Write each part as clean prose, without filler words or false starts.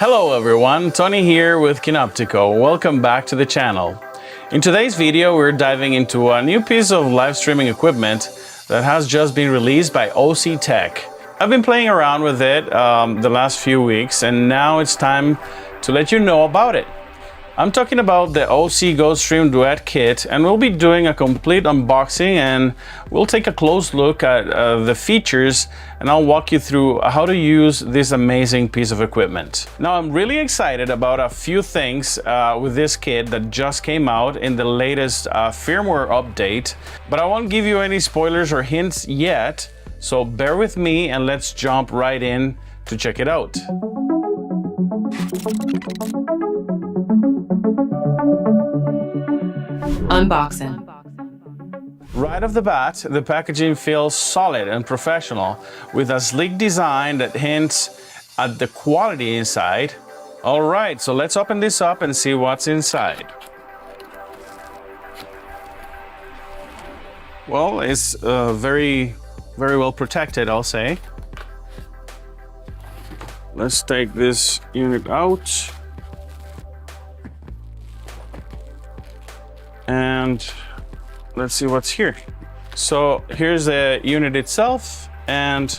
Hello everyone, Tony here with Kinoptico. Welcome back to the channel. In today's video, we're diving into a new piece of live streaming equipment that has just been released by OSEE Tech. I've been playing around with it the last few weeks, and now it's time to let you know about it. I'm talking about the OSEE GoStream Duet Kit, and we'll be doing a complete unboxing, and we'll take a close look at the features, and I'll walk you through how to use this amazing piece of equipment. Now, I'm really excited about a few things with this kit that just came out in the latest firmware update, but I won't give you any spoilers or hints yet, so bear with me and let's jump right in to check it out. Unboxing. Right off the bat, the packaging feels solid and professional with a sleek design that hints at the quality inside. All right, so let's open this up and see what's inside. Well, it's very well protected, I'll say. Let's take this unit out. And let's see what's here. So here's the unit itself, and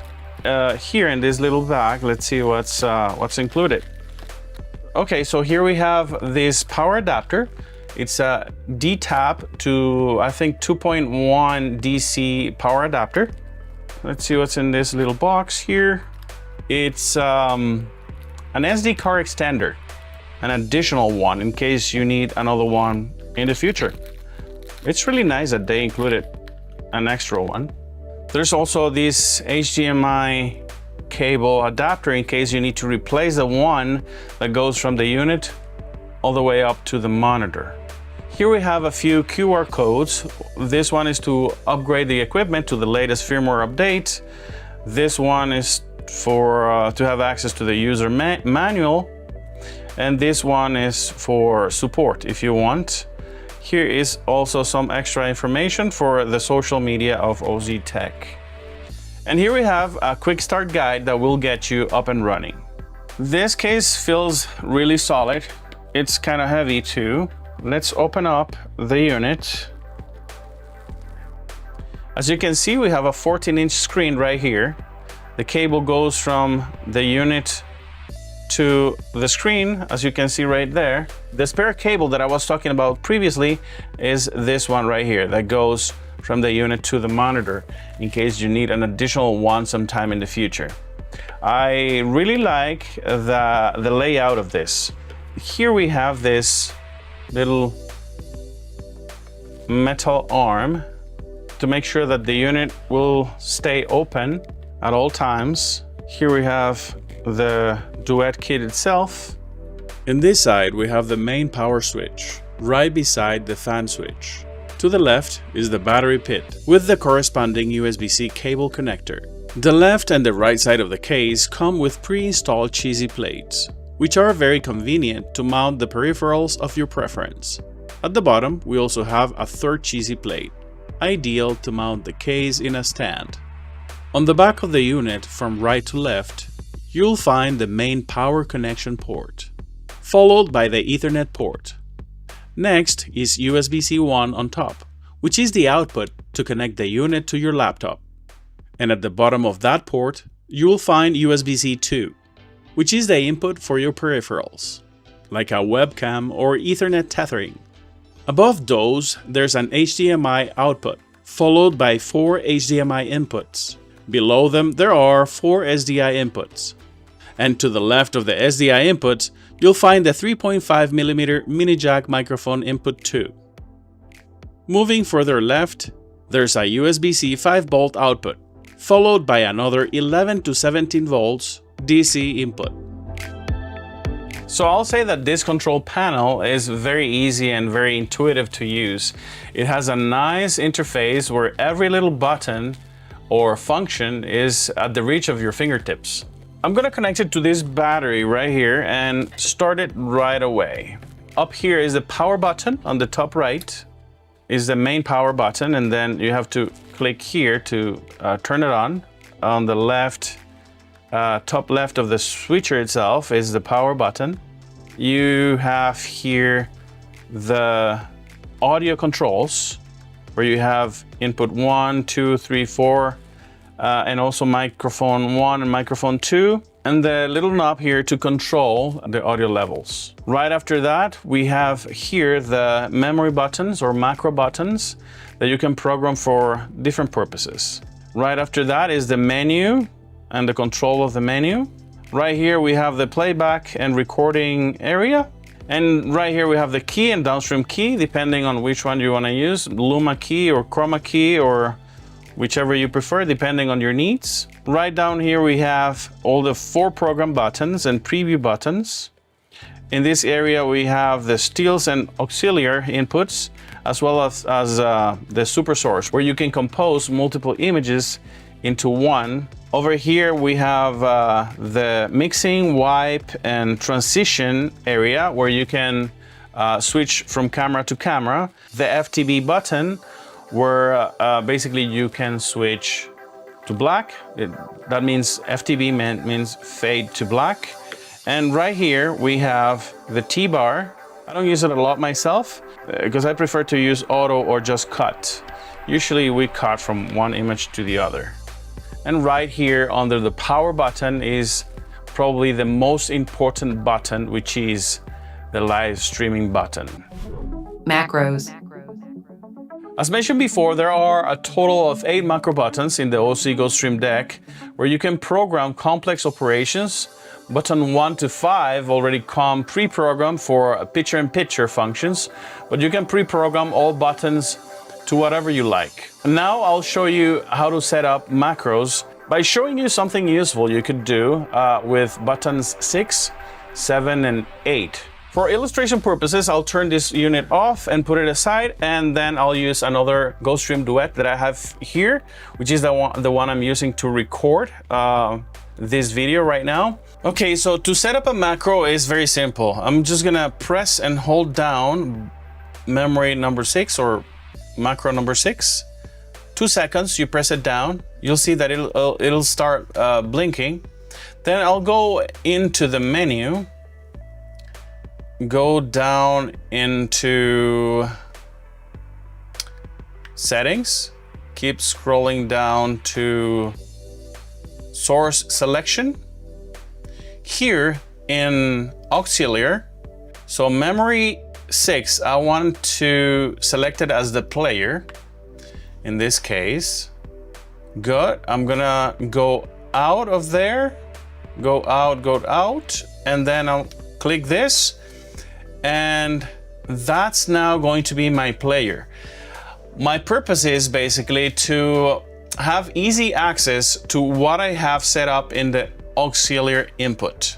here in this little bag, let's see what's included. Okay, so here we have this power adapter. It's a D-tap to, I think, 2.1 DC power adapter. Let's see what's in this little box here. It's an SD card extender, an additional one in case you need another one in the future. It's really nice that they included an extra one. There's also this HDMI cable adapter in case you need to replace the one that goes from the unit all the way up to the monitor. Here we have a few QR codes. This one is to upgrade the equipment to the latest firmware update. This one is for to have access to the user manual, and this one is for support if you want. Here is also some extra information for the social media of OSEE Tech. And here we have a quick start guide that will get you up and running. This case feels really solid. It's kind of heavy too. Let's open up the unit. As you can see, we have a 14-inch screen right here. The cable goes from the unit to the screen, as you can see right there. The spare cable that I was talking about previously is this one right here that goes from the unit to the monitor in case you need an additional one sometime in the future. I really like the layout of this. Here we have this little metal arm to make sure that the unit will stay open at all times. Here we have the Duet Kit itself. In this side we have the main power switch, right beside the fan switch. To the left is the battery pit with the corresponding USB-C cable connector. The left and the right side of the case come with pre-installed cheesy plates, which are very convenient to mount the peripherals of your preference. At the bottom we also have a third cheesy plate, ideal to mount the case in a stand. On the back of the unit from right to left, you'll find the main power connection port, followed by the Ethernet port. Next is USB-C 1 on top, which is the output to connect the unit to your laptop. And at the bottom of that port, you'll find USB-C 2, which is the input for your peripherals, like a webcam or Ethernet tethering. Above those, there's an HDMI output, followed by 4 HDMI inputs. Below them, there are 4 SDI inputs. And to the left of the SDI inputs, you'll find the 3.5mm mini jack microphone input 2. Moving further left, there's a USB-C 5V output, followed by another 11 to 17 volts DC input. So I'll say that this control panel is very easy and very intuitive to use. It has a nice interface where every little button or function is at the reach of your fingertips. I'm gonna connect it to this battery right here and start it right away. Up here is the power button. On the top right is the main power button, and then you have to click here to turn it on. On the left top left of the switcher itself is the power button. You have here the audio controls, where you have input 1, 2, 3, 4, and also microphone 1 and microphone 2, and the little knob here to control the audio levels. Right after that, we have here the memory buttons or macro buttons that you can program for different purposes. Right after that is the menu and the control of the menu. Right here we have the playback and recording area. And right here we have the key and downstream key, depending on which one you want to use, Luma key or Chroma key or whichever you prefer, depending on your needs. Right down here we have all the 4 program buttons and preview buttons. In this area we have the steels and auxiliary inputs, as well as the super source, where you can compose multiple images into one. Over here we have the mixing, wipe, and transition area, where you can switch from camera to camera. The FTB button, where basically you can switch to black. That means FTB means fade to black. And right here we have the T-bar. I don't use it a lot myself because I prefer to use auto or just cut. Usually we cut from one image to the other. And right here under the power button is probably the most important button, which is the live streaming button. Macros. As mentioned before, there are a total of 8 macro buttons in the OSEE GoStream deck, where you can program complex operations. Button 1 to 5 already come pre-programmed for picture-in-picture functions, but you can pre-program all buttons to whatever you like. And now I'll show you how to set up macros by showing you something useful you could do with buttons 6, 7, and 8. For illustration purposes, I'll turn this unit off and put it aside, and then I'll use another GoStream Duet that I have here, which is the one I'm using to record this video right now. Okay, so to set up a macro is very simple. I'm just gonna press and hold down memory number 6 or macro number 6. 2 seconds, you press it down. You'll see that it'll start blinking. Then I'll go into the menu, go down into settings, keep scrolling down to source selection. Here in auxiliary, so memory 6, I want to select it as the player. In this case, good. I'm gonna go out of there, go out, and then I'll click this, and that's now going to be my player. My purpose is basically to have easy access to what I have set up in the auxiliary input,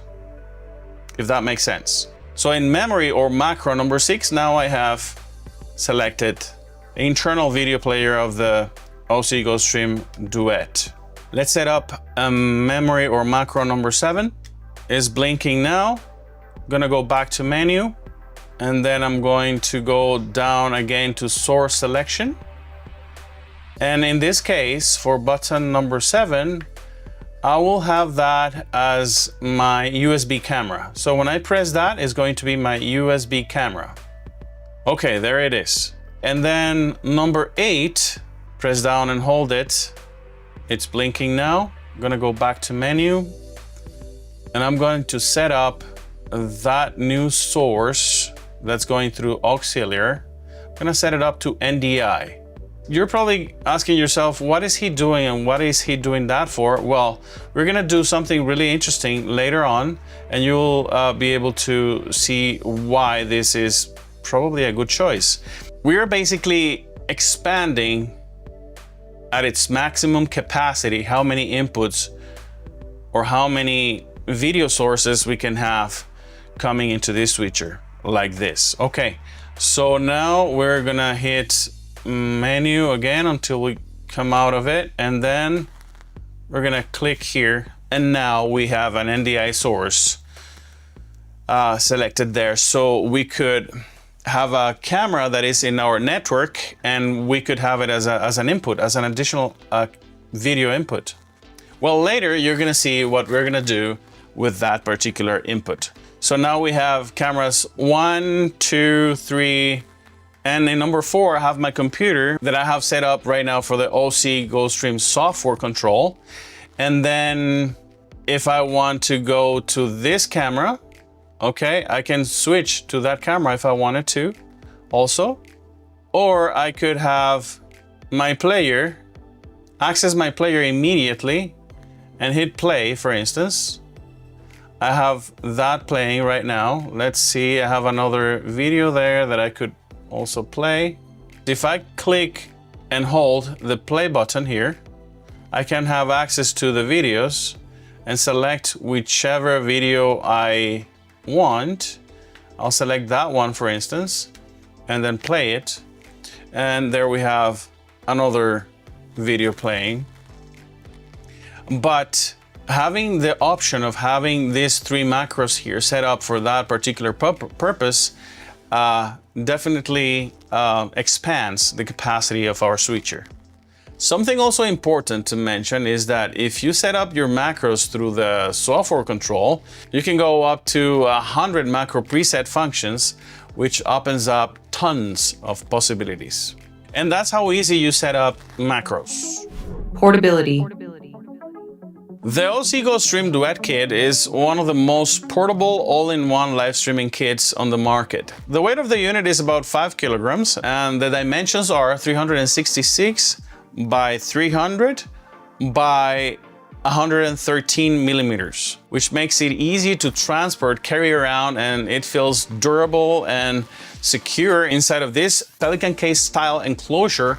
if that makes sense. So in memory or macro number 6, now I have selected the internal video player of the OSEE GoStream Duet. Let's set up a memory or macro number 7. It's blinking now. I'm gonna go back to menu, and then I'm going to go down again to source selection. And in this case, for button number 7, I will have that as my USB camera. So when I press that, it's going to be my USB camera. Okay, there it is. And then number 8, press down and hold it. It's blinking now. I'm gonna go back to menu, and I'm going to set up that new source that's going through auxiliary. I'm gonna set it up to NDI. You're probably asking yourself, what is he doing and what is he doing that for? Well, we're gonna do something really interesting later on, and you'll be able to see why this is probably a good choice. We're basically expanding at its maximum capacity how many inputs or how many video sources we can have coming into this switcher like this. Okay, so now we're gonna hit menu again until we come out of it, and then we're gonna click here, and now we have an NDI source selected there. So we could have a camera that is in our network, and we could have it as an input, as an additional video input. Well, later you're gonna see what we're gonna do with that particular input. So now we have cameras 1, 2, 3, and in number 4, I have my computer that I have set up right now for the OSEE GoStream software control. And then if I want to go to this camera, okay, I can switch to that camera if I wanted to also. Or I could have my player, access my player immediately and hit play, for instance. I have that playing right now. Let's see, I have another video there that I could also play. If I click and hold the play button here, I can have access to the videos and select whichever video I want. I'll select that one, for instance, and then play it. And there we have another video playing. But having the option of having these 3 macros here set up for that particular purpose definitely expands the capacity of our switcher. Something also important to mention is that if you set up your macros through the software control, you can go up to 100 macro preset functions, which opens up tons of possibilities. And that's how easy you set up macros. Portability. The OSEE GoStream Duet Kit is one of the most portable all-in-one live streaming kits on the market. The weight of the unit is about 5 kilograms and the dimensions are 366 by 300 by 113 millimeters, which makes it easy to transport, carry around, and it feels durable and secure inside of this Pelican case style enclosure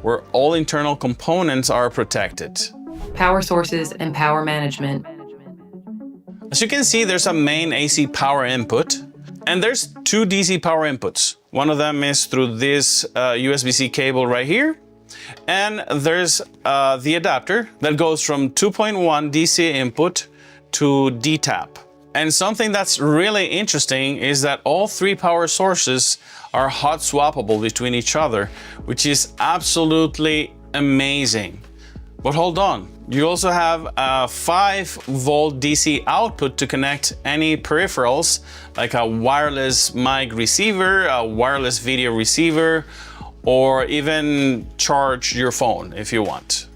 where all internal components are protected. Power sources and power management. As you can see, there's a main AC power input and there's 2 DC power inputs. One of them is through this USB-C cable right here. And there's the adapter that goes from 2.1 DC input to D-tap. And something that's really interesting is that all 3 power sources are hot swappable between each other, which is absolutely amazing. But hold on, you also have a 5-volt DC output to connect any peripherals, like a wireless mic receiver, a wireless video receiver, or even charge your phone if you want.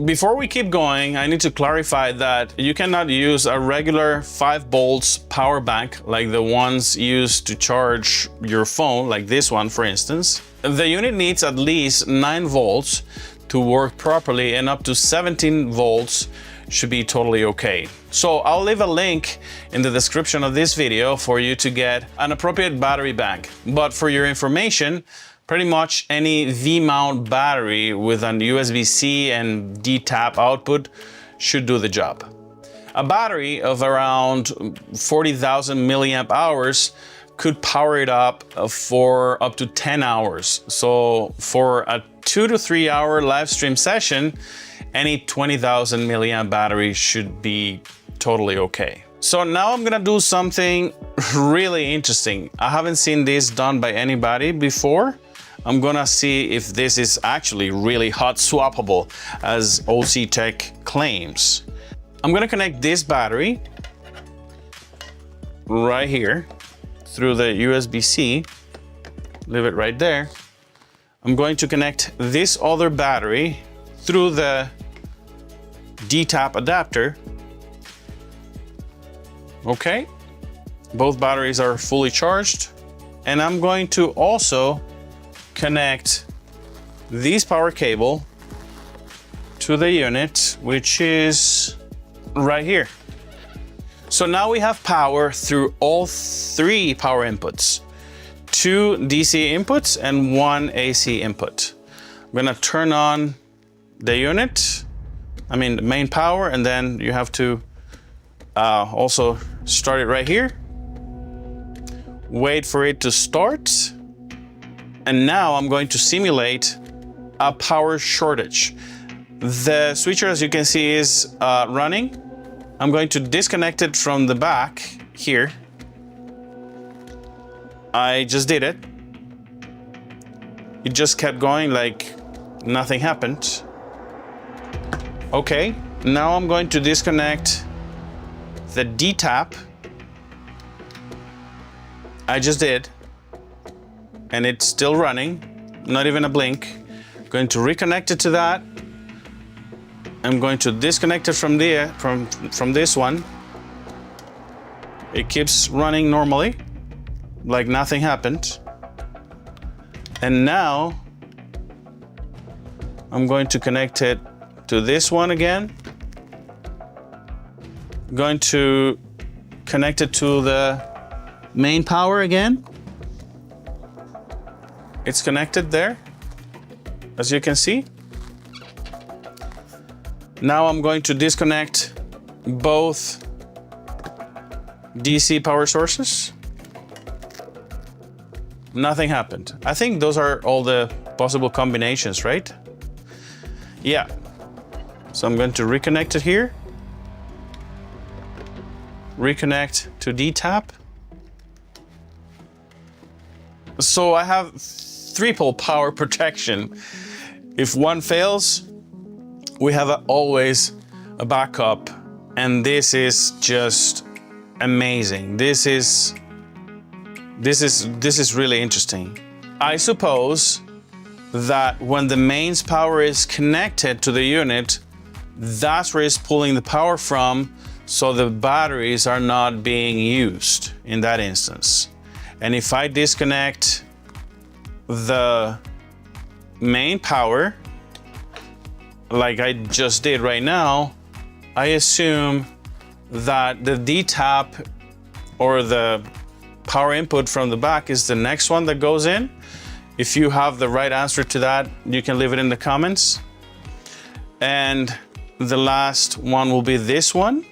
Before we keep going, I need to clarify that you cannot use a regular 5 volts power bank like the ones used to charge your phone, like this one for instance. The unit needs at least 9 volts to work properly, and up to 17 volts should be totally okay. So I'll leave a link in the description of this video for you to get an appropriate battery bank. But for your information, pretty much any V-mount battery with an USB-C and D-tap output should do the job. A battery of around 40,000 milliamp hours could power it up for up to 10 hours. So for a 2 to 3 hour live stream session, any 20,000 milliamp battery should be totally okay. So now I'm gonna do something really interesting. I haven't seen this done by anybody before. I'm gonna see if this is actually really hot swappable as OSEE Tech claims. I'm gonna connect this battery right here through the USB-C, leave it right there. I'm going to connect this other battery through the D-tap adapter. Okay, both batteries are fully charged. And I'm going to also connect this power cable to the unit, which is right here. So now we have power through all 3 power inputs, 2 DC inputs and 1 AC input. I'm gonna turn on the unit, the main power, and then you have to also start it right here. Wait for it to start. And now I'm going to simulate a power shortage. The switcher, as you can see, is running. I'm going to disconnect it from the back here. I just did it. It just kept going like nothing happened. Okay, Now I'm going to disconnect the D tap. I just did, and it's still running, not even a blink. Going to reconnect it to that. I'm going to disconnect it from this one. It keeps running normally, like nothing happened. And now I'm going to connect it to this one again. Going to connect it to the main power again. It's connected there, as you can see. Now I'm going to disconnect both DC power sources. Nothing happened. I think those are all the possible combinations, right? Yeah. So I'm going to reconnect it here. Reconnect to D-tap. So I have triple power protection. If one fails, we have always a backup, and this is just amazing. This is really interesting. I suppose that when the mains power is connected to the unit, that's where it's pulling the power from, so the batteries are not being used in that instance. And if I disconnect the main power, like I just did right now, I assume that the D-tap or the power input from the back is the next one that goes in. If you have the right answer to that, you can leave it in the comments. And the last one will be this one.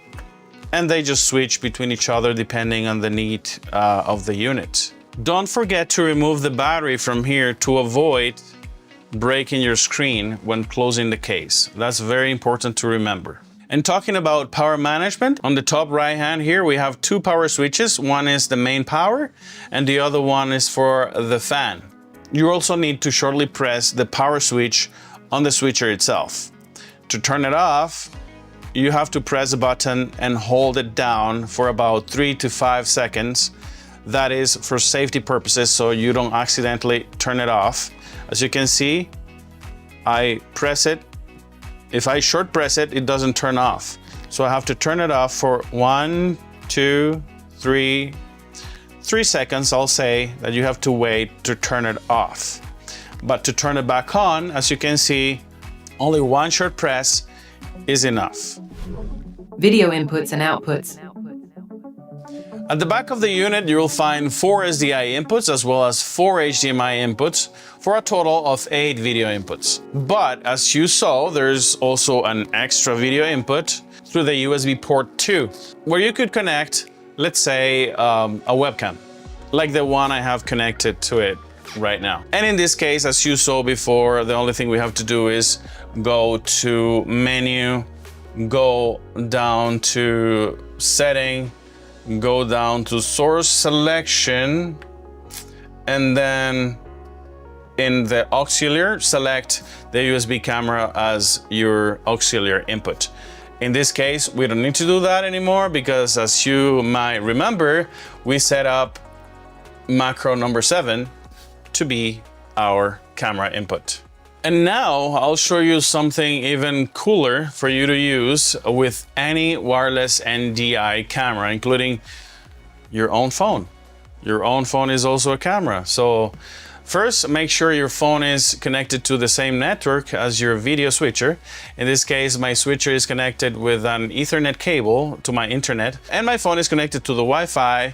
And they just switch between each other depending on the need of the unit. Don't forget to remove the battery from here to avoid breaking your screen when closing the case. That's very important to remember. And talking about power management, on the top right hand here, we have two power switches. One is the main power and the other one is for the fan. You also need to shortly press the power switch on the switcher itself. To turn it off, you have to press the button and hold it down for about 3 to 5 seconds. That is for safety purposes, so you don't accidentally turn it off. As you can see, I press it. If I short press it, it doesn't turn off. So I have to turn it off for 1, 2, 3 seconds. I'll say that you have to wait to turn it off. But to turn it back on, as you can see, only one short press is enough. Video inputs and outputs. At the back of the unit, you will find 4 SDI inputs as well as 4 HDMI inputs for a total of 8 video inputs. But as you saw, there's also an extra video input through the USB port 2, where you could connect, let's say, a webcam, like the one I have connected to it right now. And in this case, as you saw before, the only thing we have to do is go to menu, go down to setting, go down to source selection, and then in the auxiliary, select the USB camera as your auxiliary input. In this case, we don't need to do that anymore because, as you might remember, we set up macro number 7 to be our camera input. And now I'll show you something even cooler for you to use with any wireless NDI camera, including your own phone. Your own phone is also a camera. So first, make sure your phone is connected to the same network as your video switcher. In this case, my switcher is connected with an Ethernet cable to my internet, and my phone is connected to the Wi-Fi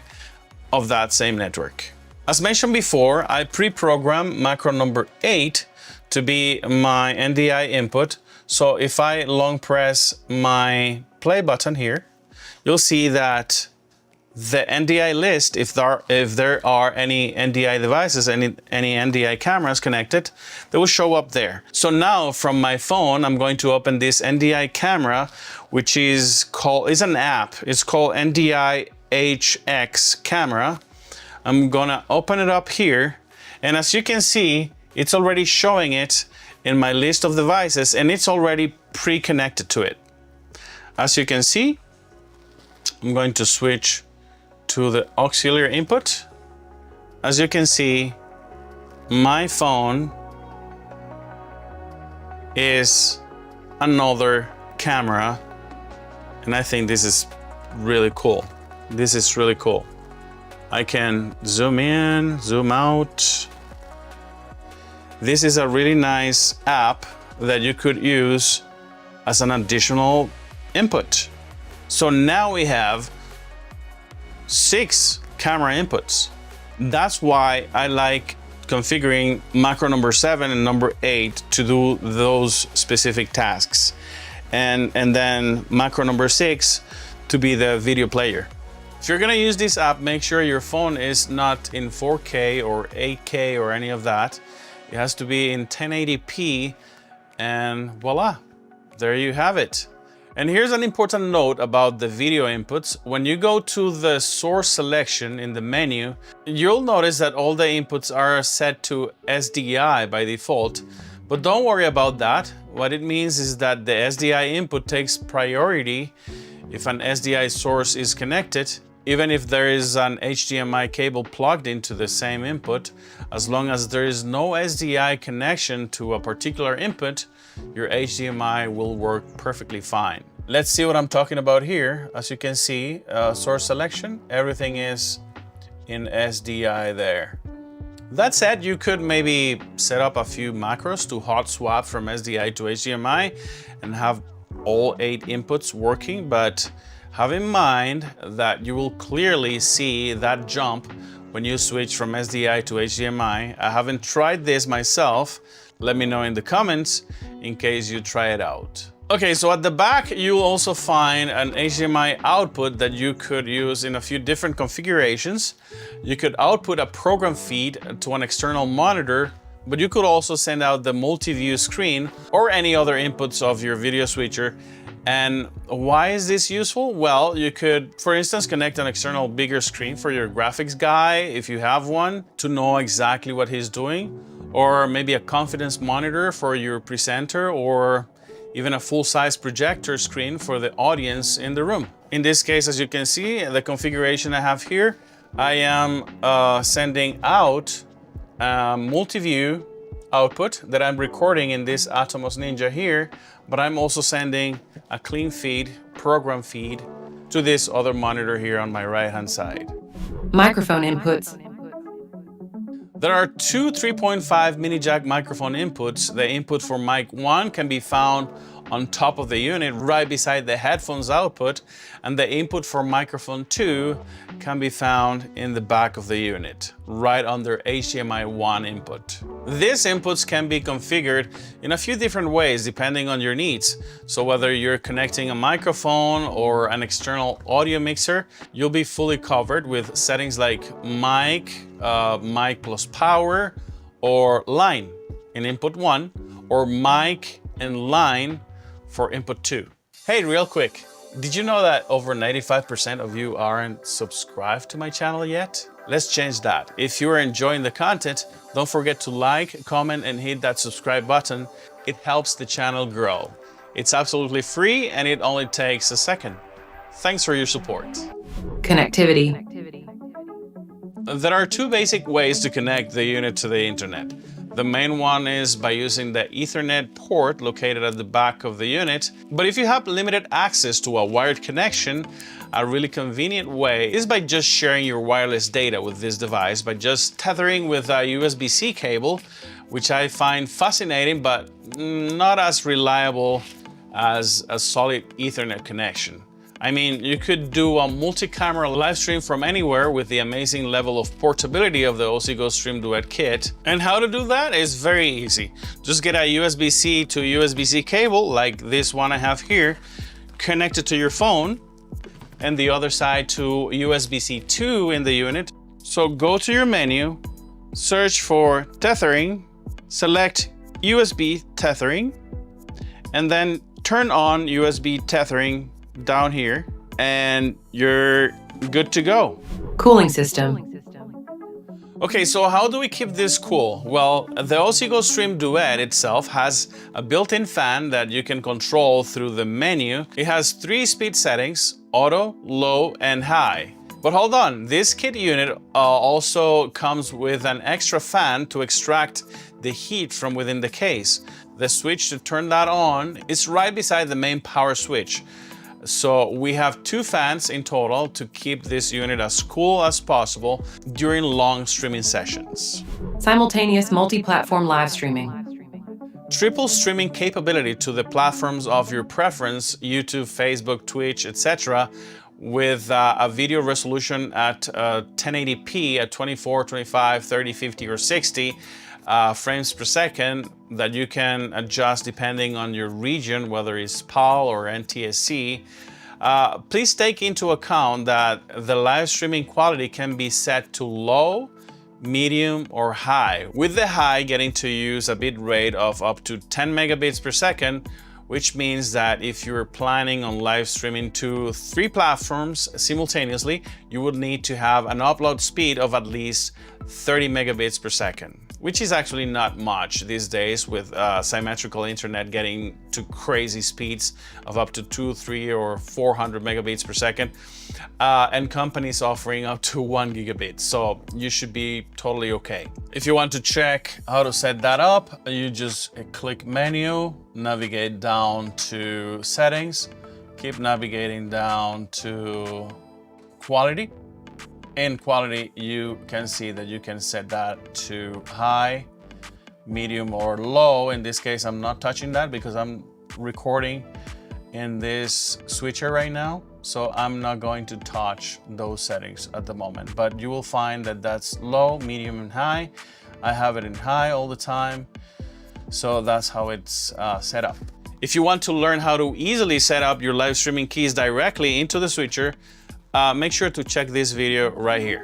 of that same network. As mentioned before, I pre-programmed macro number 8 to be my NDI input. So if I long press my play button here, you'll see that the NDI list, if there are any NDI devices, any NDI cameras connected, they will show up there. So now from my phone, I'm going to open this NDI camera, which is an app. It's called NDI HX camera. I'm gonna open it up here, and as you can see, it's already showing it in my list of devices, and it's already pre-connected to it. As you can see, I'm going to switch to the auxiliary input. As you can see, my phone is another camera, and I think this is really cool. This is really cool. I can zoom in, zoom out. This is a really nice app that you could use as an additional input. So now we have 6 camera inputs. That's why I like configuring macro number 7 and number 8 to do those specific tasks. And then macro number 6 to be the video player. If you're gonna use this app, make sure your phone is not in 4K or 8K or any of that. It has to be in 1080p, and voila, there you have it. And here's an important note about the video inputs. When you go to the source selection in the menu, you'll notice that all the inputs are set to SDI by default. But don't worry about that. What it means is that the SDI input takes priority if an SDI source is connected, even if there is an HDMI cable plugged into the same input. As long as there is no SDI connection to a particular input, your HDMI will work perfectly fine. Let's see what I'm talking about here. As you can see, source selection, everything is in SDI there. That said, you could maybe set up a few macros to hot swap from SDI to HDMI and have all 8 inputs working, but have in mind that you will clearly see that jump when you switch from SDI to HDMI. I haven't tried this myself. Let me know in the comments in case you try it out. Okay, so at the back, you'll also find an HDMI output that you could use in a few different configurations. You could output a program feed to an external monitor, but you could also send out the multiview screen or any other inputs of your video switcher. And why is this useful? Well, you could, for instance, connect an external bigger screen for your graphics guy, if you have one, to know exactly what he's doing, or maybe a confidence monitor for your presenter, or even a full-size projector screen for the audience in the room. In this case, as you can see, the configuration I have here, I am sending out a multi-view output that I'm recording in this Atomos Ninja here, but I'm also sending a clean feed, program feed, to this other monitor here on my right-hand side. Microphone inputs. There are 2 3.5 mini jack microphone inputs. The input for mic 1 can be found on top of the unit right beside the headphones output, and the input for microphone 2 can be found in the back of the unit, right under HDMI 1 input. These inputs can be configured in a few different ways depending on your needs. So whether you're connecting a microphone or an external audio mixer, you'll be fully covered with settings like mic, mic plus power, or line in input 1, or mic and line for input 2. Hey, real quick, did you know that over 95% of you aren't subscribed to my channel yet? Let's change that. If you're enjoying the content, don't forget to like, comment, and hit that subscribe button. It helps the channel grow. It's absolutely free and it only takes a second. Thanks for your support. Connectivity. There are 2 basic ways to connect the unit to the internet. The main one is by using the Ethernet port located at the back of the unit. But if you have limited access to a wired connection, a really convenient way is by just sharing your wireless data with this device by just tethering with a USB-C cable, which I find fascinating but not as reliable as a solid Ethernet connection. I mean, you could do a multi-camera live stream from anywhere with the amazing level of portability of the OSEE GoStream Duet Kit. And how to do that is very easy. Just get a USB-C to USB-C cable, like this one I have here, connect it to your phone, and the other side to USB-C 2 in the unit. So go to your menu, search for tethering, select USB tethering, and then turn on USB tethering down here, and you're good to go. Cooling system. Okay, so how do we keep this cool? Well, the OSEE GoStream Duet itself has a built-in fan that you can control through the menu. It has 3 speed settings: auto, low, and high. But hold on, this kit unit also comes with an extra fan to extract the heat from within the case. The switch to turn that on is right beside the main power switch. So we have 2 fans in total to keep this unit as cool as possible during long streaming sessions. Simultaneous multi-platform live streaming. Triple streaming capability to the platforms of your preference: YouTube, Facebook, Twitch, etc., with a video resolution at 1080p at 24, 25, 30, 50, or 60 frames per second that you can adjust depending on your region, whether it's PAL or NTSC. Please take into account that the live streaming quality can be set to low, medium, or high, with the high getting to use a bit rate of up to 10 megabits per second, which means that if you're planning on live streaming to 3 platforms simultaneously, you would need to have an upload speed of at least 30 megabits per second, which is actually not much these days with symmetrical internet getting to crazy speeds of up to 200, 300, or 400 megabits per second, and companies offering up to 1 gigabit. So you should be totally okay. If you want to check how to set that up, you just click menu, navigate down to settings, keep navigating down to quality. In quality, you can see that you can set that to high, medium, or low. In this case, I'm not touching that because I'm recording in this switcher right now. So I'm not going to touch those settings at the moment, but you will find that that's low, medium, and high. I have it in high all the time. So that's how it's set up. If you want to learn how to easily set up your live streaming keys directly into the switcher, make sure to check this video right here.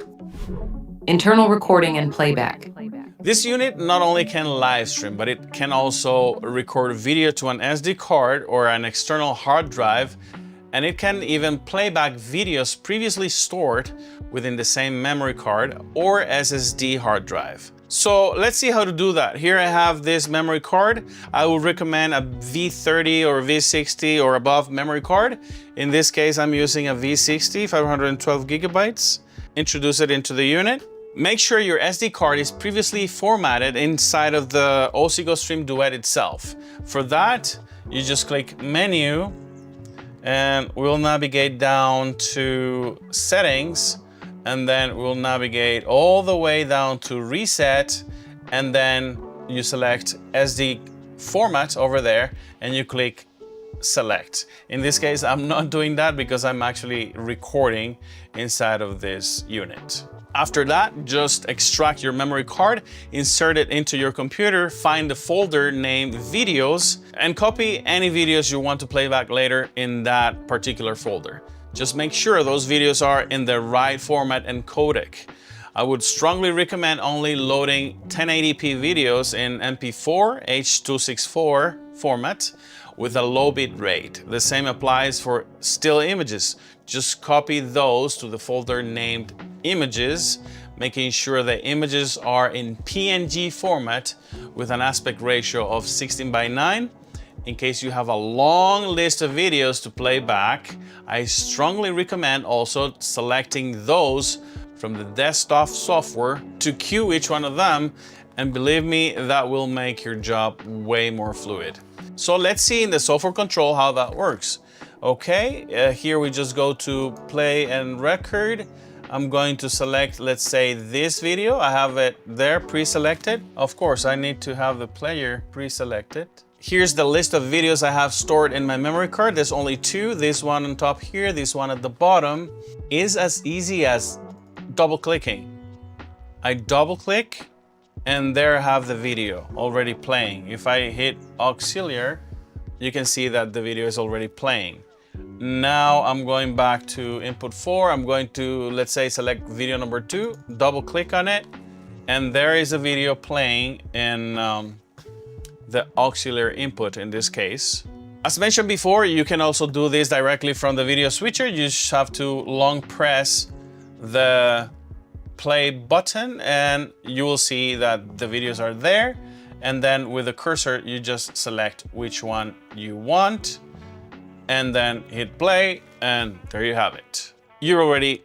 Internal recording and playback. This unit not only can live stream, but it can also record video to an SD card or an external hard drive, and it can even play back videos previously stored within the same memory card or SSD hard drive. So let's see how to do that. Here I have this memory card. I would recommend a V30 or V60 or above memory card. In this case, I'm using a V60, 512 gigabytes. Introduce it into the unit. Make sure your SD card is previously formatted inside of the OSEE GoStream Duet itself. For that, you just click menu and we'll navigate down to settings, and then we'll navigate all the way down to reset, and then you select SD format over there and you click select. In this case, I'm not doing that because I'm actually recording inside of this unit. After that, just extract your memory card, insert it into your computer, find the folder named videos, and copy any videos you want to play back later in that particular folder. Just make sure those videos are in the right format and codec. I would strongly recommend only loading 1080p videos in MP4 H.264 format with a low bit rate. The same applies for still images. Just copy those to the folder named images, making sure the images are in PNG format with an aspect ratio of 16:9. In case you have a long list of videos to play back, I strongly recommend also selecting those from the desktop software to queue each one of them, and believe me, that will make your job way more fluid. So let's see in the software control how that works. Okay, here we just go to play and record. I'm going to select, let's say, this video. I have it there pre-selected. Of course, I need to have the player pre-selected. Here's the list of videos I have stored in my memory card. There's only 2, this one on top here, this one at the bottom. Is as easy as double clicking. I double click and there I have the video already playing. If I hit auxiliary, you can see that the video is already playing. Now I'm going back to input 4. I'm going to, let's say, select video number 2, double click on it, and there is a video playing in the auxiliary input in this case. As mentioned before, you can also do this directly from the video switcher. You just have to long press the play button and you will see that the videos are there. And then with the cursor, you just select which one you want and then hit play, and there you have it. You're already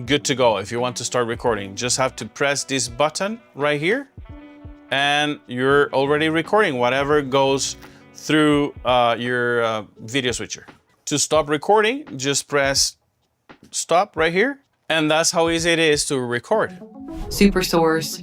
good to go. If you want to start recording, just have to press this button right here and you're already recording whatever goes through your video switcher. To stop recording, just press stop right here. And that's how easy it is to record. Super source.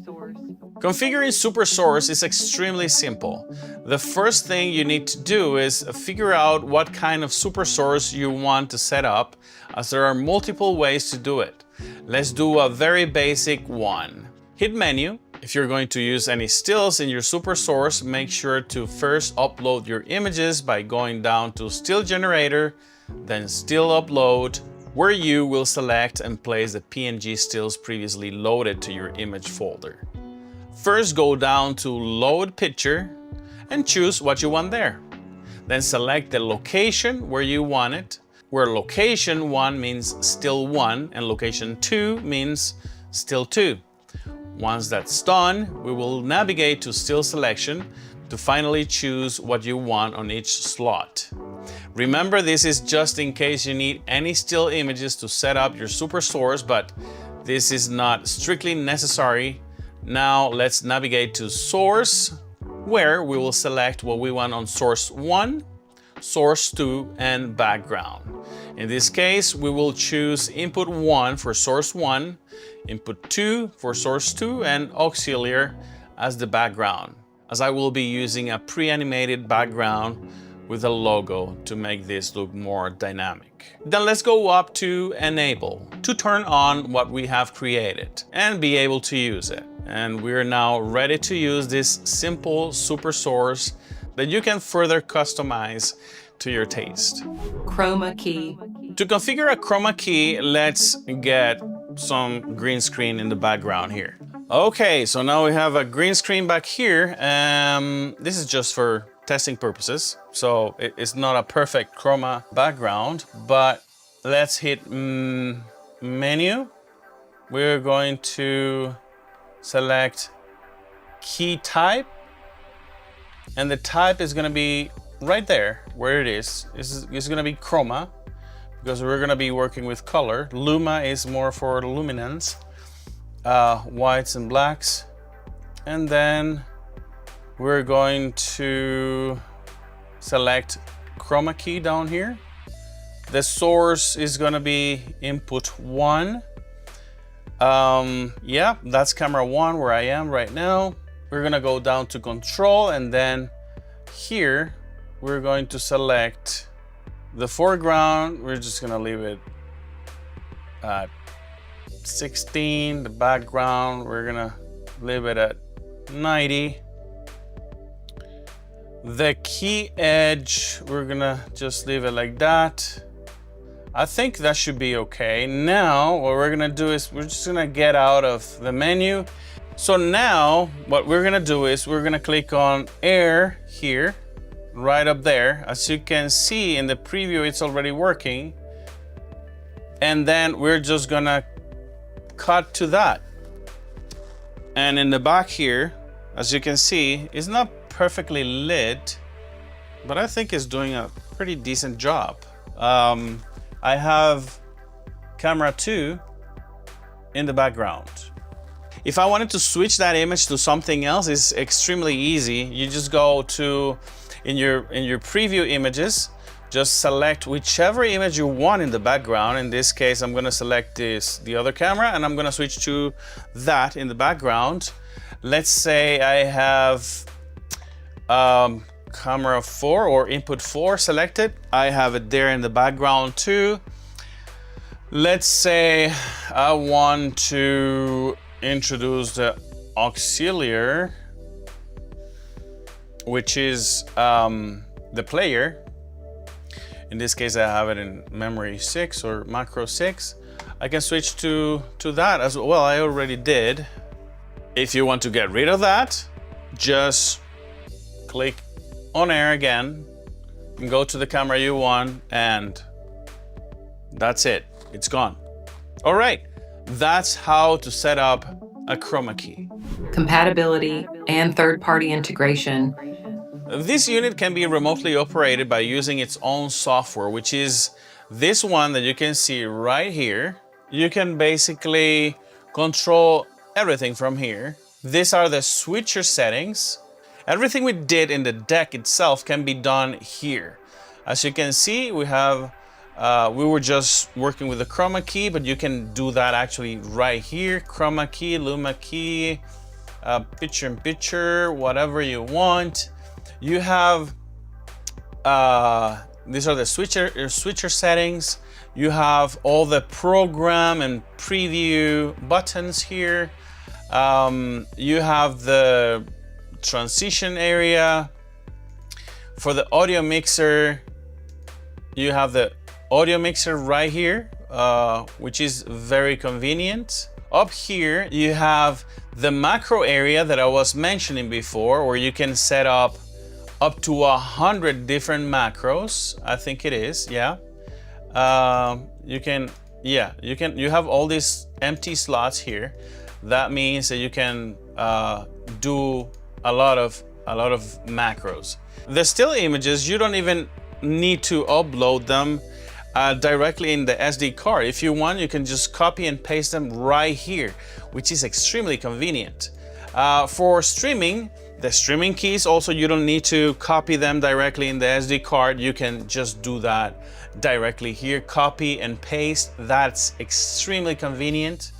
Configuring super source is extremely simple. The first thing you need to do is figure out what kind of super source you want to set up, as there are multiple ways to do it. Let's do a very basic one. Hit menu. If you're going to use any stills in your super source, make sure to first upload your images by going down to still generator, then still upload, where you will select and place the PNG stills previously loaded to your image folder. First, go down to load picture and choose what you want there. Then select the location where you want it, where location 1 means still 1 and location 2 means still 2. Once that's done, we will navigate to still selection to finally choose what you want on each slot. Remember, this is just in case you need any still images to set up your super source, but this is not strictly necessary. Now let's navigate to source, where we will select what we want on source 1, source 2, and background. In this case, we will choose input 1 for source 1, input 2 for source 2, and auxiliary as the background, as I will be using a pre-animated background with a logo to make this look more dynamic. Then let's go up to enable to turn on what we have created and be able to use it. And we're now ready to use this simple super source that you can further customize to your taste. Chroma key. To configure a chroma key, let's get some green screen in the background here. Okay, so now we have a green screen back here. This is just for testing purposes, so it's not a perfect chroma background, but let's hit menu. We're going to select key type, and the type is going to be right there where it is. It's going to be chroma because we're going to be working with color. Luma is more for luminance, whites and blacks, and then we're going to select chroma key down here. The source is going to be input 1. Yeah, that's camera 1 where I am right now. We're going to go down to control, and then here we're going to select the foreground. We're just going to leave it at 16. The background, we're going to leave it at 90. The key edge, we're gonna just leave it like that. I think that should be okay. Now, what we're gonna do is we're just gonna get out of the menu. So now, what we're gonna do is we're gonna click on air here, right up there. As you can see in the preview, it's already working. And then we're just gonna cut to that. And in the back here, as you can see, it's not perfectly lit, but I think it's doing a pretty decent job. I have camera 2 in the background. If I wanted to switch that image to something else, it's extremely easy. You just go to in your preview images, just select whichever image you want in the background. In this case, I'm going to select the other camera, and I'm going to switch to that in the background. Let's say I have camera 4 or input 4 selected. I have it there in the background too. Let's say I want to introduce the auxiliary, which is the player. In this case, I have it in memory 6 or macro 6. I can switch to that as well. I already did. If you want to get rid of that, just click on air again and go to the camera you want, and that's it. It's gone. All right. That's how to set up a Chroma key. Compatibility and third-party integration. This unit can be remotely operated by using its own software, which is this one that you can see right here. You can basically control everything from here. These are the switcher settings. Everything we did in the deck itself can be done here. As you can see, we were just working with the Chroma key, but you can do that actually right here. Chroma key, Luma key, picture-in-picture, whatever you want. You have, these are the switcher settings. You have all the program and preview buttons here. You have the transition area. For the audio mixer, you have the audio mixer right here, which is very convenient. Up here, you have the macro area that I was mentioning before, where you can set up to 100 different macros. I think it is, yeah. You have all these empty slots here. That means that you can do a lot of macros. The still images, you don't even need to upload them directly in the SD card. If you want, you can just copy and paste them right here, which is extremely convenient. For streaming, the streaming keys also, you don't need to copy them directly in the SD card. You can just do that directly here, copy and paste. That's extremely convenient.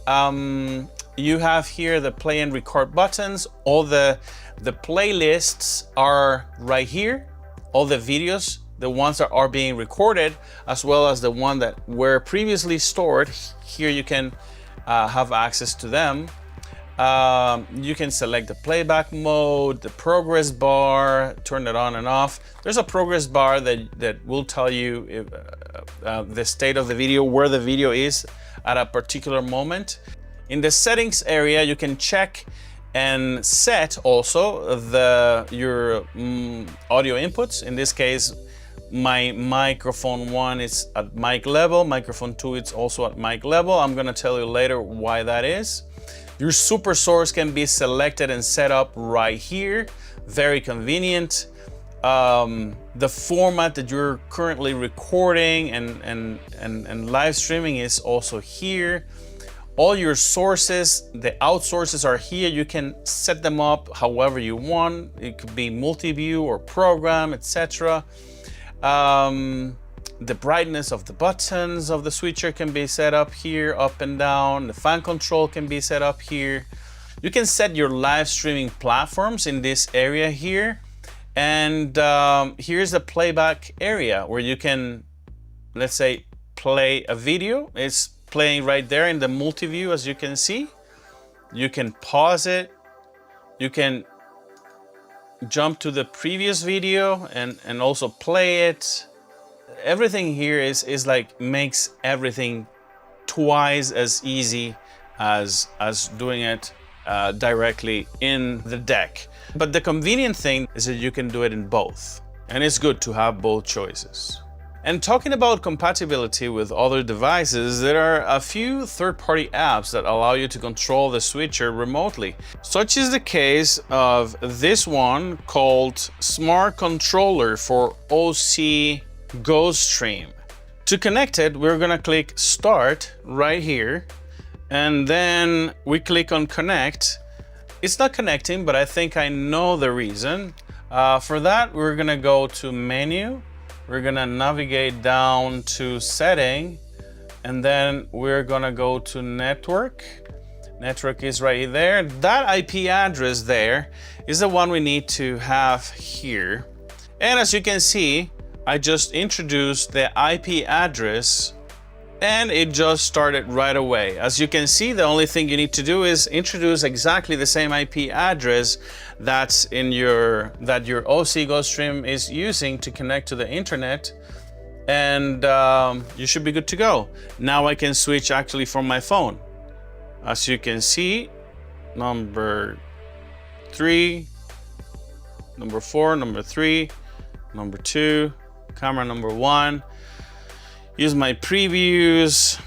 You have here the play and record buttons. All the playlists are right here. All the videos, the ones that are being recorded, as well as the one that were previously stored, here you can have access to them. You can select the playback mode, the progress bar, turn it on and off. There's a progress bar that will tell you if, the state of the video, where the video is at a particular moment. In the settings area, you can check and set also your audio inputs. In this case, my microphone 1 is at mic level, microphone 2 is also at mic level. I'm gonna tell you later why that is. Your super source can be selected and set up right here. Very convenient. The format that you're currently recording and live streaming is also here. All your sources, the out sources are here. You can set them up however you want. It could be multi-view or program, etc. The brightness of the buttons of the switcher can be set up here, up and down. The fan control can be set up here. You can set your live streaming platforms in this area here. And here's the playback area where you can, let's say, play a video. It's playing right there in the multi-view, as you can see. You can pause it. You can jump to the previous video and also play it. Everything here is like makes everything twice as easy as doing it directly in the deck. But the convenient thing is that you can do it in both, and it's good to have both choices. And talking about compatibility with other devices, there are a few third-party apps that allow you to control the switcher remotely. Such is the case of this one called Smart Controller for OSEE GoStream. To connect it, we're gonna click Start right here, and then we click on Connect. It's not connecting, but I think I know the reason. For that, we're gonna go to Menu. We're gonna navigate down to Setting, and then we're gonna go to Network. Network is right there. That IP address there is the one we need to have here. And as you can see, I just introduced the IP address and it just started right away. As you can see, the only thing you need to do is introduce exactly the same IP address that's in your OSEE GoStream is using to connect to the internet, and you should be good to go. Now I can switch actually from my phone. As you can see, number 3, number 4, number 3, number 2, camera number 1. Use my previews,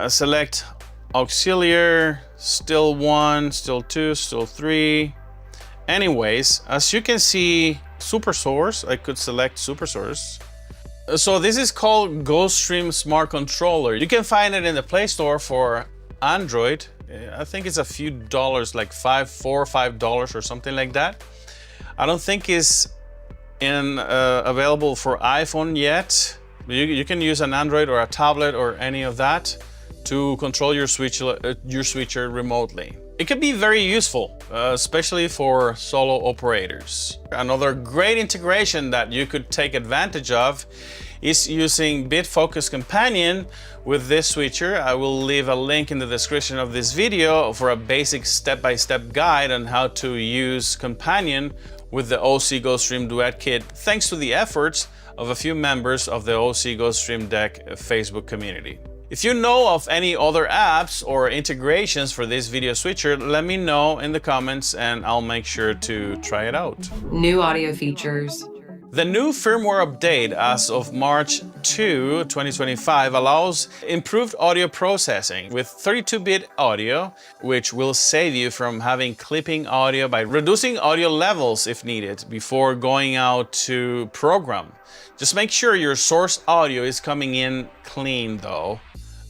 select auxiliary, still 1, still 2, still 3. Anyways, as you can see, super source, I could select super source. So this is called GoStream Smart Controller. You can find it in the Play Store for Android. I think it's a few dollars, like $4 or $5 or something like that. I don't think it's available for iPhone yet. You can use an Android or a tablet or any of that to control your switcher remotely. It can be very useful, especially for solo operators. Another great integration that you could take advantage of is using BitFocus Companion with this switcher. I will leave a link in the description of this video for a basic step-by-step guide on how to use Companion with the OSEE GoStream Duet Kit, thanks to the efforts of a few members of the OSEE GoStream Deck Facebook community. If you know of any other apps or integrations for this video switcher, let me know in the comments and I'll make sure to try it out. New audio features. The new firmware update as of March 2, 2025 allows improved audio processing with 32-bit audio, which will save you from having clipping audio by reducing audio levels if needed before going out to program. Just make sure your source audio is coming in clean though,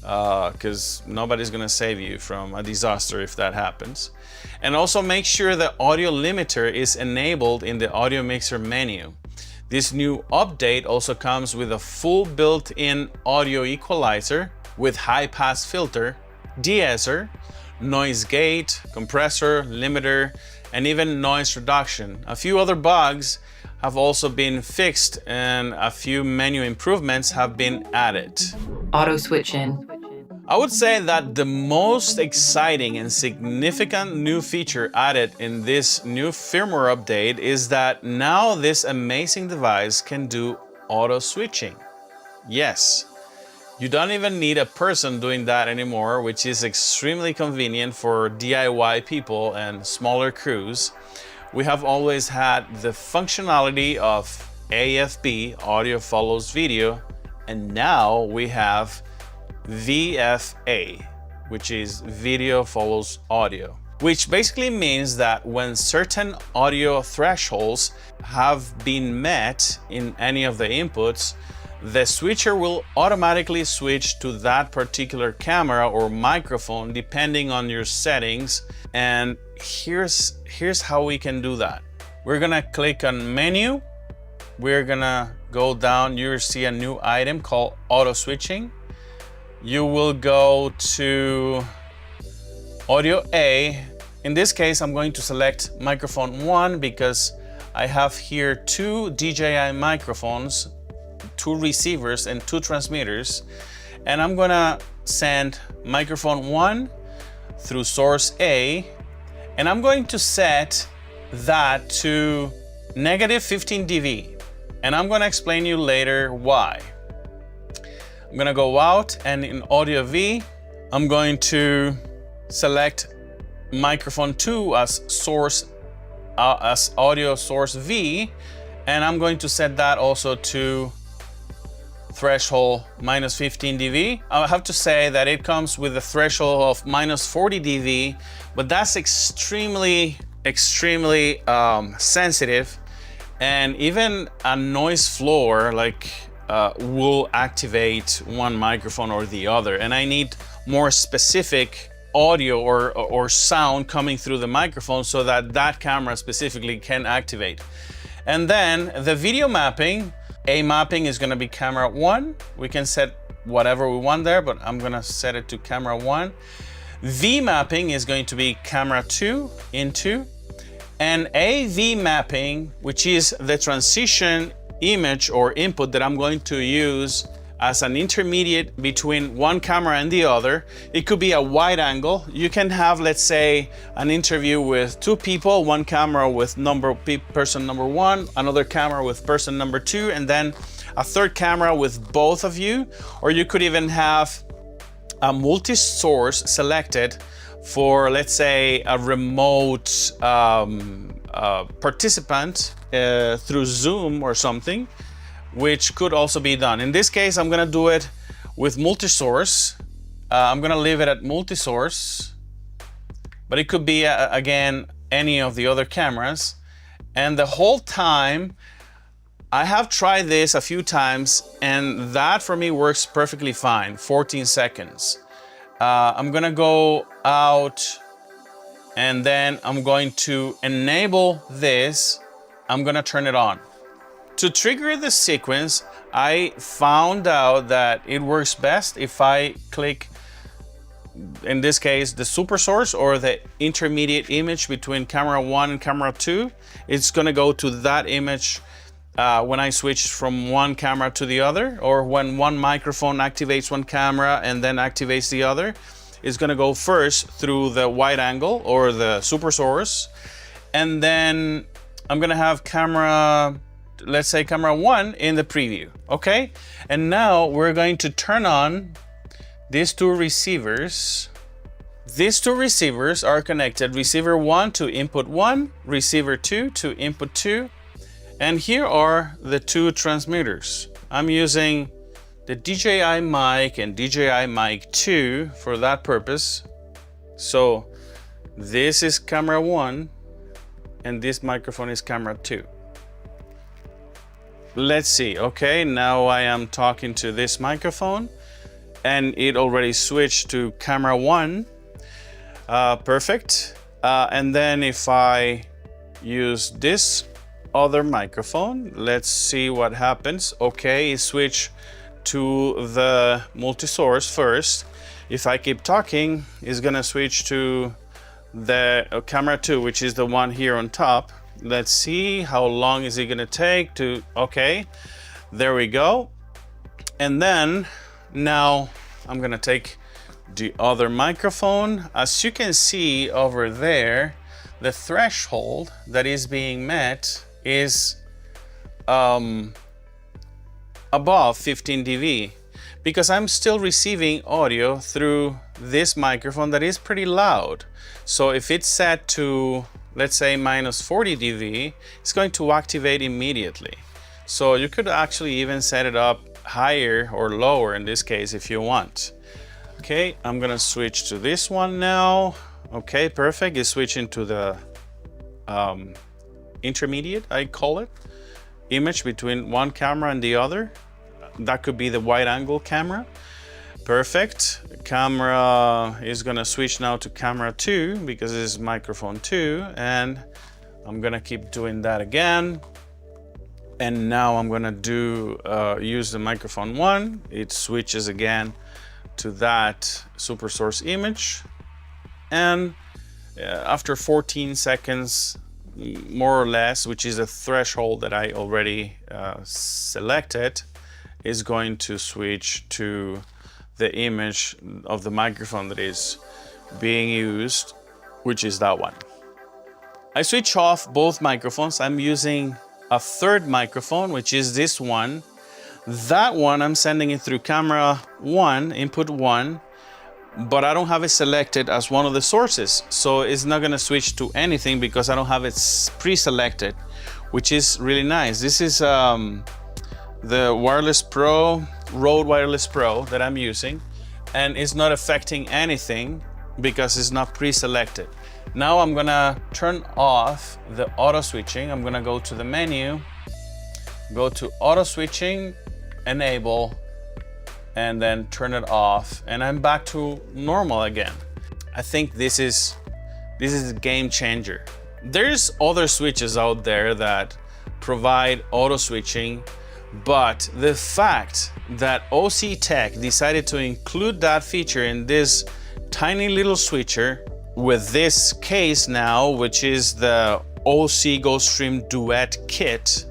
because nobody's gonna save you from a disaster if that happens. And also make sure the audio limiter is enabled in the audio mixer menu. This new update also comes with a full built-in audio equalizer with high-pass filter, de-esser, noise gate, compressor, limiter, and even noise reduction. A few other bugs have also been fixed and a few menu improvements have been added. Auto switch-in. I would say that the most exciting and significant new feature added in this new firmware update is that now this amazing device can do auto switching. Yes, you don't even need a person doing that anymore, which is extremely convenient for DIY people and smaller crews. We have always had the functionality of AFB, audio follows video, and now we have VFA, which is video follows audio, which basically means that when certain audio thresholds have been met in any of the inputs, the switcher will automatically switch to that particular camera or microphone depending on your settings. And here's how we can do that. We're gonna click on menu. We're gonna go down. You'll see a new item called auto switching. You will go to audio A. In this case, I'm going to select microphone 1 because I have here 2 DJI microphones, 2 receivers and 2 transmitters. And I'm gonna send microphone 1 through source A, and I'm going to set that to -15 dB. And I'm gonna explain you later why. I'm gonna go out, and in audio V, I'm going to select microphone 2 as source, as audio source V, and I'm going to set that also to threshold -15 dB. I have to say that it comes with a threshold of -40 dB, but that's extremely sensitive, and even a noise floor like will activate one microphone or the other, and I need more specific audio or sound coming through the microphone so that camera specifically can activate. And then the video mapping, A mapping is going to be camera 1. We can set whatever we want there, but I'm going to set it to camera 1. V mapping is going to be camera 2 into, and AV mapping, which is the transition image or input that I'm going to use as an intermediate between one camera and the other. It could be a wide angle. You can have, let's say, an interview with 2 people, one camera with person number 1, another camera with person number 2, and then a third camera with both of you. Or you could even have a multi-source selected for, let's say, a remote participant through Zoom or something, which could also be done. In this case, I'm gonna do it with multi-source I'm gonna leave it at multi-source, but it could be again any of the other cameras. And the whole time, I have tried this a few times, and that for me works perfectly fine, 14 seconds. I'm gonna go out, and then I'm going to enable this. I'm gonna turn it on. To trigger the sequence, I found out that it works best if I click, in this case, the super source or the intermediate image between camera 1 and camera 2. It's gonna go to that image when I switch from one camera to the other, or when one microphone activates one camera and then activates the other. It's gonna go first through the wide angle or the super source, and then I'm gonna have camera, let's say camera 1 in the preview, okay? And now we're going to turn on these two receivers. These two receivers are connected, receiver 1 to input 1, receiver 2 to input 2, and here are the two transmitters. I'm using the DJI mic and DJI mic 2 for that purpose. So this is camera 1 and this microphone is camera 2. Let's see, okay, now I am talking to this microphone and it already switched to camera 1. Perfect. And then if I use this other microphone, let's see what happens. Okay, it switched to the multi-source first. If I keep talking, it's gonna switch to the camera 2, which is the one here on top. Let's see how long is it gonna take to, okay, there we go. And then now I'm gonna take the other microphone. As you can see over there, the threshold that is being met is above 15 dB, because I'm still receiving audio through this microphone that is pretty loud. So if it's set to, let's say, minus 40 dB, it's going to activate immediately. So you could actually even set it up higher or lower in this case if you want. Okay, I'm gonna switch to this one now. Okay, perfect. It's switching to the intermediate, I call it, image between one camera and the other. That could be the wide angle camera. Perfect. Camera is gonna switch now to camera 2 because this is microphone 2, and I'm gonna keep doing that again. And now I'm gonna do use the microphone 1. It switches again to that super source image, and after 14 seconds more or less, which is a threshold that I already selected, is going to switch to the image of the microphone that is being used, which is that one. I switch off both microphones. I'm using a third microphone, which is this one. That one, I'm sending it through camera 1, input 1, but I don't have it selected as one of the sources. So it's not gonna switch to anything because I don't have it pre-selected, which is really nice. This is the Wireless Pro, Rode Wireless Pro that I'm using, and it's not affecting anything because it's not pre-selected. Now I'm gonna turn off the auto switching. I'm gonna go to the menu, go to auto switching, enable, and then turn it off, and I'm back to normal again. I think this is a game changer. There's other switches out there that provide auto switching, but the fact that OSEE Tech decided to include that feature in this tiny little switcher with this case now, which is the OSEE GoStream Duet Kit,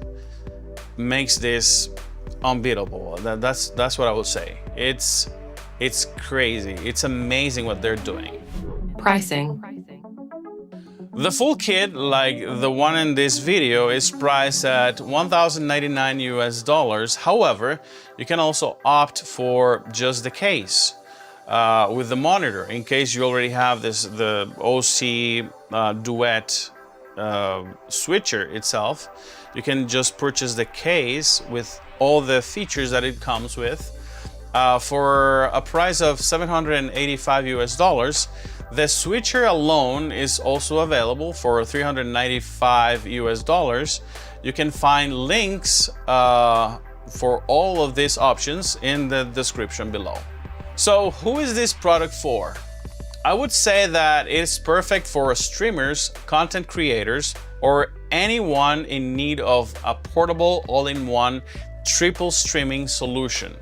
makes this unbeatable. That's what I will say. It's crazy. It's amazing what they're doing. Pricing. The full kit, like the one in this video, is priced at $1,099 US. However, you can also opt for just the case with the monitor in case you already have the OSEE Duet switcher itself. You can just purchase the case with all the features that it comes with, For a price of $785 US. The switcher alone is also available for $395 US. You can find links for all of these options in the description below. So who is this product for? I would say that it's perfect for streamers, content creators, or anyone in need of a portable all-in-one triple streaming solution.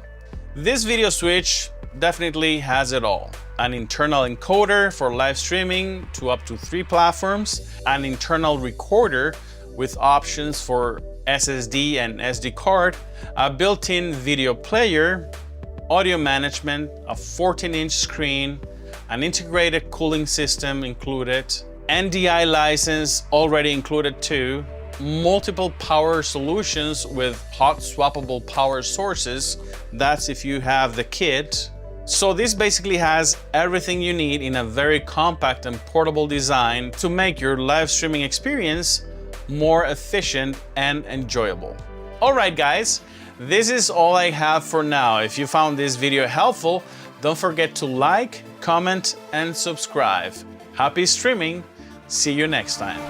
This video switch definitely has it all. An internal encoder for live streaming to up to 3 platforms, an internal recorder with options for SSD and SD card, a built-in video player, audio management, a 14-inch screen, an integrated cooling system included, NDI license already included too, multiple power solutions with hot swappable power sources. That's if you have the kit. So this basically has everything you need in a very compact and portable design to make your live streaming experience more efficient and enjoyable. All right, guys, this is all I have for now. If you found this video helpful, don't forget to like, comment, and subscribe. Happy streaming! See you next time.